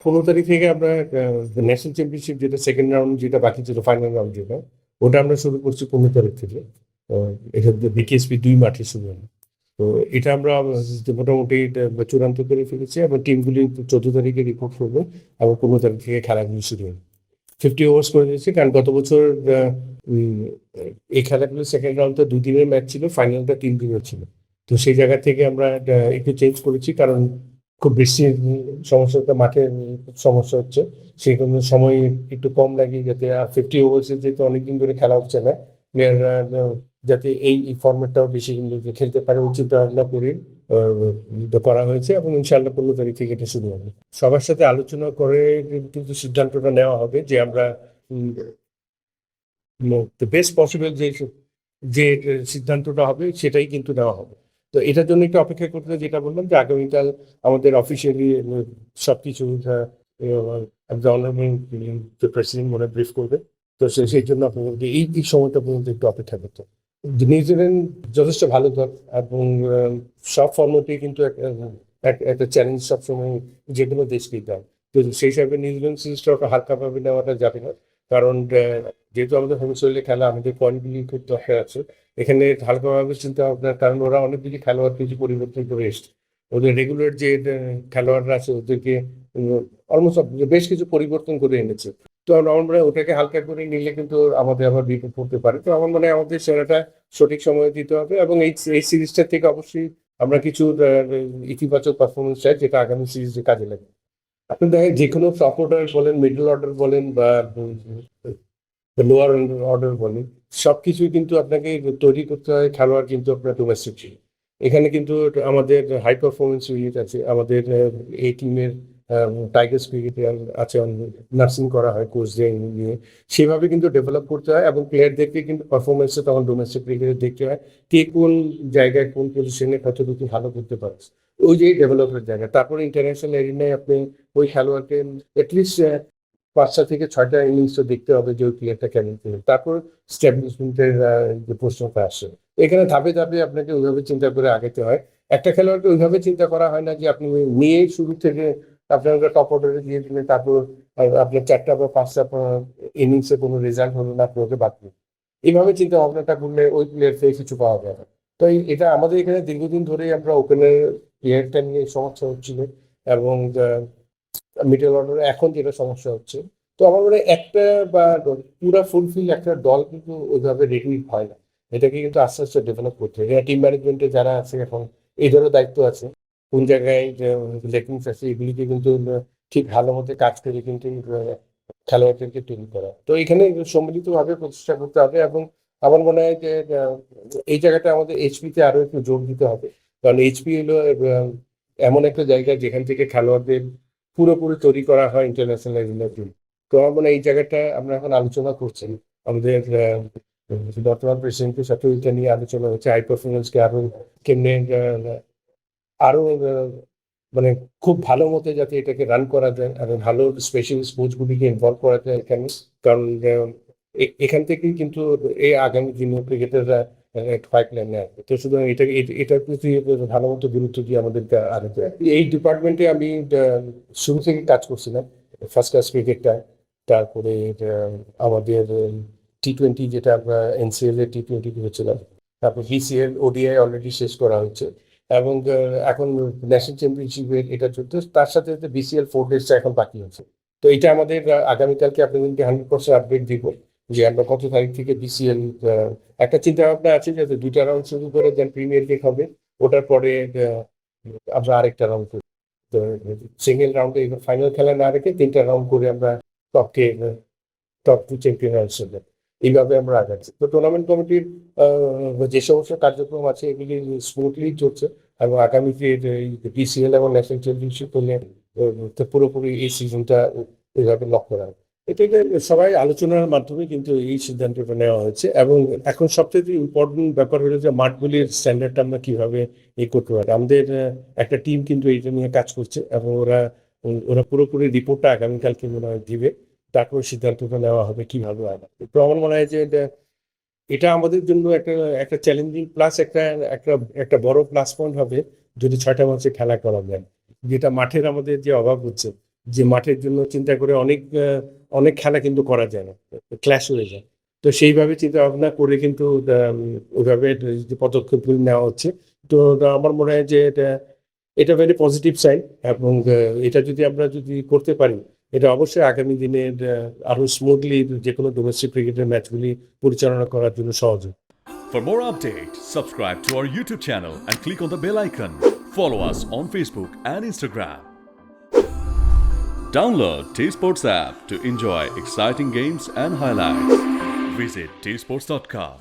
15 তারিখ থেকে আমরা ন্যাশনাল চ্যাম্পিয়নশিপ যেটা সেকেন্ড রাউন্ড যেটা বাকি ছিল ফাইনাল রাউন্ড যেটা ওটা আমরা শুরু করছি 15 তারিখ থেকে। এটা বিকেএসপি 2 মাঠে শুরু হলো। তো এটা আমরা মোটামুটি এটা চূড়ান্ত করে ফেলেছি এবং টিমগুলি 14 তারিখে রিপোর্ট করবে এবং 15 তারিখ থেকে খেলাগুলি শুরু হবে। 50 ওভার্স করে দিয়েছি কারণ গত বছর উম, এই খেলাগুলো সেকেন্ড রাউন্ডটা 2 দিনের ম্যাচ ছিল, ফাইনালটা 3 দিনের ছিল। তো সেই জায়গা থেকে আমরা একটু চেঞ্জ করেছি কারণ খুব বৃষ্টির সমস্যা, মাঠে সমস্যা হচ্ছে, সেই জন্য সময় একটু কম লাগে যাতে 50 ওভার্সে যেহেতু অনেকদিন ধরে খেলা হচ্ছে না, প্লেয়াররা যাতে এই ফর্মেটটাও বেশি কিন্তু খেলতে পারে উচিত ভাবনা করে এটা করা হয়েছে এবং ইনশাআল্লাহ 15 তারিখ থেকে এটা শুরু হবে। সবার সাথে আলোচনা করে কিন্তু সিদ্ধান্তটা নেওয়া হবে যে আমরা বেস্ট পসিবল যে যে সিদ্ধান্তটা হবে সেটাই কিন্তু নেওয়া হবে। তো এটার জন্য একটু অপেক্ষা করতে হবে, যেটা বললাম যে আগামীকাল আমাদের অফিসিয়ালি সবকিছু প্রেসিডেন্ট মনে ব্রিফ করবে। তো সেই জন্য আপনাদের এই সময়টা পর্যন্ত একটু অপেক্ষা করতে হবে। নিউজিল্যান্ড যথেষ্ট ভালো দল এবং সব ফর্মেটে কিন্তু একটা চ্যালেঞ্জ সবসময় যে কোনো দেশকেই দেয়। তো সেই হিসাবে নিউজিল্যান্ড সিরিজটা ওটা হালকাভাবে নেওয়াটা যাবে না, কারণ যেহেতু আমাদের হোম সয়েলে খেলা, আমাদের পয়েন্টগুলি খুব দরকার আছে। এখানে হালকাভাবে চিন্তা ভাবনা, কারণ ওরা অনেক কিছু খেলোয়াড় কিছু পরিবর্তন করে এসছে। ওদের রেগুলার যে খেলোয়াড়রা আছে ওদেরকে অলমোস্ট বেশ কিছু পরিবর্তন করে এনেছে। তো আমার মনে হয় ওটাকে হালকা করে নিলে কিন্তু আমাদের আবার বিপদ পড়তে পারে। তো আমার মনে হয় আমাদের সেরাটা সঠিক সময়ে দিতে হবে এবং এই সিরিজটা থেকে অবশ্যই আমরা কিছু ইতিবাচক পারফরমেন্স চাই যেটা আগামী সিরিজে কাজে লাগে। আপনি দেখেন যে কোনো টপ অর্ডার বলেন, মিডল অর্ডার বলেন বা লোয়ার অর্ডার বলেন, সবকিছুই কিন্তু আপনাকে তৈরি করতে হয় খেলোয়াড় কিন্তু আপনার ডোমেস্টিক ছিল। এখানে কিন্তু আমাদের হাই পারফরমেন্স ইউনিট আছে, আমাদের এই টিমের টাইগার্স ক্রিকেটার আছে, নার্সিং করা হয় কোচদের নিয়ে, সেভাবে কিন্তু ডেভেলপ করতে হয় এবং প্লেয়ারদেরকে কিন্তু পারফরমেন্সে তখন ডোমেস্টিক ক্রিকেটে দেখতে হয় কে কোন জায়গায় কোন পজিশনে কতটুকু ভালো করতে পারছে, ওই যে ডেভেলপের জায়গা। তারপরে ইন্টারন্যাশনাল এরিনায় আপনি ওই খেলোয়াড়কে এটলিস্ট 5টা থেকে 6টা ইনিংস তো দেখতে হবে যে ওই প্লেয়ারটা কেমন খেলে, তারপর স্ট্যাবলিশমেন্টের যে প্রশ্নটা আসে। এখানে ধাপে ধাপে আপনাকে ওইভাবে চিন্তা করে আগাতে হয়। একটা খেলোয়াড়কে ওইভাবে চিন্তা করা হয় না যে আপনি নিয়ে শুরু থেকে আপনার টপ অর্ডারে দিয়ে দিলেন, তারপর আপনার 4টা বা 5টা ইনিংসে কোনো রেজাল্ট হলো না, আপনি ওকে বাদ দিন। এইভাবে চিন্তা ভাবনাটা করলে ওই প্লেয়ার থেকে কিছু পাওয়া যায় না। তো এটা আমাদের এখানে দীর্ঘদিন ধরেই আমরা ওপেনের প্লেয়ারটা নিয়ে সমস্যা হচ্ছিল এবং মিডল অর্ডারে এখন যেটা সমস্যা হচ্ছে। তো আমার মনে হয় একটা বা পুরা ফুলফিল একটা দল কিন্তু ওইভাবে রেডি হয় না। এটাকে কিন্তু আস্তে আস্তে ডেভেলপ করতে হবে। টিম ম্যানেজমেন্টে যারা আছে এখন এই ধরনের দায়িত্ব আছে, কোন জায়গায় লেকিংস আছে এগুলিকে কিন্তু ঠিক ভালো মতো কাজ করে কিন্তু খেলোয়াড়দেরকে তৈরি করা। তো এখানে সম্মিলিতভাবে প্রচেষ্টা করতে হবে এবং আমার মনে হয় যে এই জায়গাটা আমাদের এইচপিতে আরো একটু জোর দিতে হবে, কারণ এইচপি হলো এমন একটা জায়গা যেখান থেকে খেলোয়াড়দের পুরোপুরি তৈরি করা হয় ইন্টারন্যাশনাল টিম। তো আমার মনে হয় এই জায়গাটা আমরা এখন আলোচনা করছি, আমাদের বর্তমান প্রেসিডেন্টের সাথে এটা নিয়ে আলোচনা হচ্ছে হাই পারফরমেন্সকে আরো কেমনে আরো মানে খুব ভালো মতো যাতে এটাকে রান করা যায় আর ভালো স্পেশাল স্পোর্টস গুলিকে ইনভলভ করা যায় এখানে। কারণ এখান থেকেই কিন্তু এই আগামী দিনে ক্রিকেটাররা পাইপলাইনে আসবে। তো সুতরাং এটার প্রতি ভালো মতো গুরুত্ব দিয়ে আমাদেরকে আগাতে হবে। এই ডিপার্টমেন্টে আমি শুরু থেকে কাজ করছিলাম, ফার্স্ট ক্লাস ক্রিকেটটা, তারপরে আমাদের টি-20 যেটা আমরা এনসিএল এ টি-20 করেছিলাম, তারপর বিসিএল ওডিআই অলরেডি শেষ করা হয়েছে এবং এখন ন্যাশনাল চ্যাম্পিয়নশিপের এটা চলতে, তার সাথে সাথে বিসিএল 4 ডেজটা এখন বাকি আছে। তো এটা আমাদের আগামীকালকে আপনাদেরকে 100% আপডেট দিব যে আমরা কত তারিখ থেকে বিসিএল, একটা চিন্তা ভাবনা আছে যাতে 2টা রাউন্ড শুরু করে দেন প্রিমিয়ার লিগ হবে, ওটার পরে আমরা আরেকটা রাউন্ড করি। তো সিঙ্গেল রাউন্ডে এবার ফাইনাল খেলা না রেখে 3টা রাউন্ড করে আমরা টপকে টপ 2 চ্যাম্পিয়ন আসলে এইভাবে আমরা আগাচ্ছি। তো টুর্নামেন্ট কমিটির যে সমস্ত কার্যক্রম আছে এগুলি স্মুথলি চলছে এবং আগামীতে বিসিএল এবং ন্যাশনাল চ্যাম্পিয়নশিপ হলে তো পুরোপুরি এই সিজনটা এইভাবে লক্ষ্য রাখবে। এটা সবাই আলোচনার মাধ্যমে কিন্তু এই সিদ্ধান্তটা নেওয়া হয়েছে এবং এখন সবচেয়ে ইম্পর্টেন্ট ব্যাপার হলো যে মাঠগুলির স্ট্যান্ডার্ডটা আমরা কিভাবে করতে পারি। আমাদের একটা টিম কিন্তু এটা নিয়ে কাজ করছে এবং ওরা ওরা পুরোপুরি রিপোর্টটা আগামীকালকে মনে হয় দিবে, তারপর সিদ্ধান্তটা নেওয়া হবে কিভাবে আগাবে। তো আমার মনে হয় যে এটা আমাদের জন্য একটা একটা চ্যালেঞ্জিং প্লাস একটা একটা একটা বড় প্লাস পয়েন্ট হবে যদি 6টা ম্যাচে খেলা করা যায়, যেটা মাঠের আমাদের যে অভাব হচ্ছে, যে মাঠের জন্য চিন্তা করে অনেক খেলা কিন্তু করা যায় না, ক্ল্যাশ হয়ে যায়। তো সেইভাবে চিন্তা ভাবনা করে কিন্তু ওইভাবে যে পদক্ষেপগুলো নেওয়া হচ্ছে। তো আমার মনে হয় যে এটা ভেরি পজিটিভ সাইন, এবং এটা যদি আমরা যদি করতে পারি, এটা অবশ্যই আগামী দিনের আরো স্মুথলি যে কোনো ডোমেস্টিক ক্রিকেটের ম্যাচগুলি পরিচালনা করার জন্য সহজ হবে। For more updates, subscribe to our YouTube channel and click on the bell icon. Follow us on Facebook and Instagram. Download T Sports app to enjoy exciting games and highlights. Visit tsports.com.